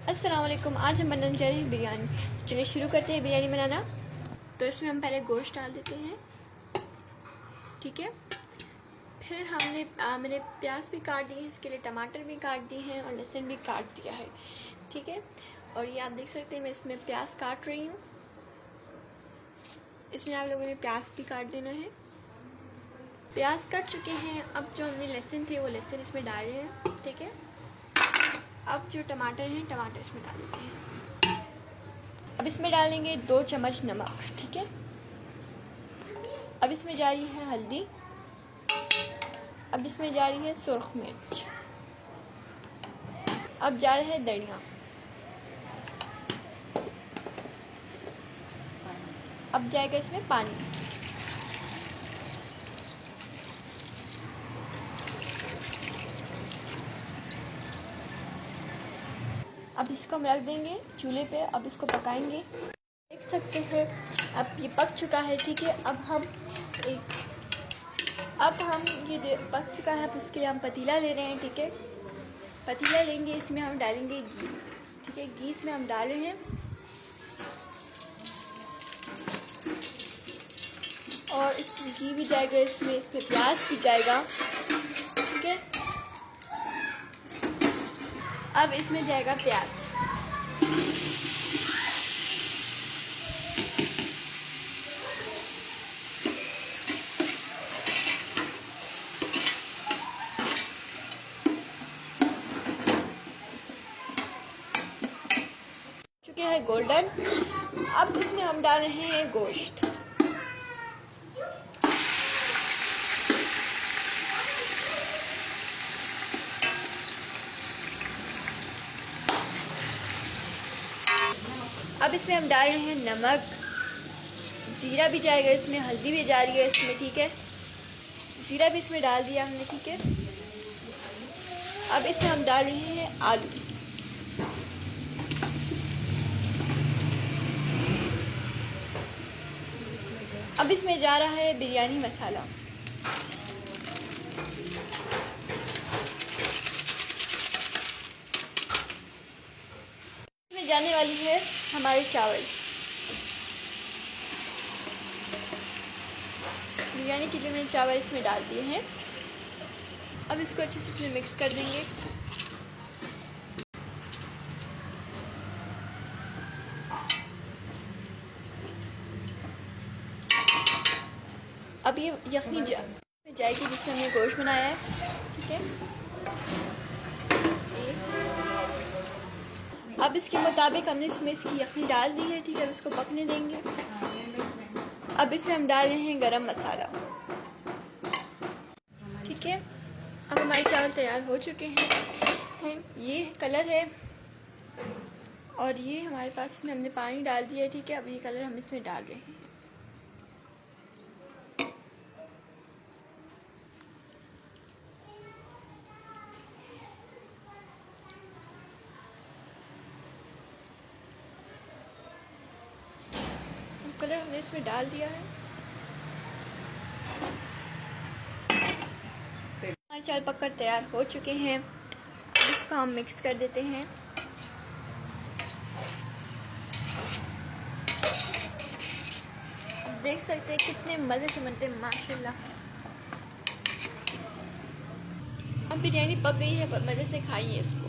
अस्सलाम वालेकुम। आज हम बनाने जा रहे हैं बिरयानी। चलिए शुरू करते हैं बिरयानी बनाना। तो इसमें हम पहले गोश्त डाल देते हैं, ठीक है। फिर मैंने प्याज भी काट दिए हैं, इसके लिए टमाटर भी काट दिए हैं और लहसुन भी काट दिया है, ठीक है। और ये आप देख सकते हैं मैं इसमें प्याज काट रही हूँ। इसमें आप लोगों ने प्याज भी काट देना है। प्याज कट चुके हैं। अब जो हमने लहसुन थे वो लहसुन इसमें डाल रहे हैं, ठीक है। अब जो टमाटर हैं टमाटर इसमें डाल देते हैं। अब इसमें डालेंगे 2 चम्मच नमक, ठीक है। अब इसमें जा रही है हल्दी। अब इसमें जा रही है सुर्ख मिर्च। अब जा रहा है धनिया। अब जाएगा इसमें पानी। अब इसको हम रख देंगे चूल्हे पे। अब इसको पकाएंगे। देख सकते हैं अब ये पक चुका है, ठीक है। अब हम ये पक चुका है। अब इसके लिए हम पतीला ले रहे हैं, ठीक है। पतीला लेंगे, इसमें हम डालेंगे घी, ठीक है। घी इसमें हम डाल रहे हैं और इसमें घी भी जाएगा, इसमें प्याज भी जाएगा, ठीक है। अब इसमें जाएगा प्याज। चुके हैं गोल्डन। अब इसमें हम डाल रहे हैं गोश्त। अब इसमें हम डाल रहे हैं नमक, ज़ीरा भी जाएगा इसमें, हल्दी भी जा रही है इसमें, ठीक है। ज़ीरा भी इसमें डाल दिया हमने, ठीक है। अब इसमें हम डाल रहे हैं आलू। अब इसमें जा रहा है बिरयानी मसाला। इसमें जाने वाली है हमारे चावल। बिरयानी के लिए मैंने चावल इसमें डाल दिए हैं। अब इसको अच्छे से इसमें मिक्स कर देंगे। अब ये यखनी जाएगी जिससे हमने गोश्त बनाया है, ठीक है। अब इसके मुताबिक हमने इसमें इसकी यखनी डाल दी है, ठीक है। अब इसको पकने देंगे। अब इसमें हम डाल रहे हैं गरम मसाला, ठीक है। अब हमारे चावल तैयार हो चुके हैं। ये कलर है और ये हमारे पास इसमें हमने पानी डाल दिया है, ठीक है। अब ये कलर हम इसमें डाल रहे हैं। कलर हमने इसमें डाल दिया है। हमारे चावल पककर तैयार हो चुके हैं। इसको हम मिक्स कर देते हैं। देख सकते हैं कितने मज़े से बनते हैं, माशाल्लाह। अब बिरयानी पक गई है, मज़े से खाइए इसको।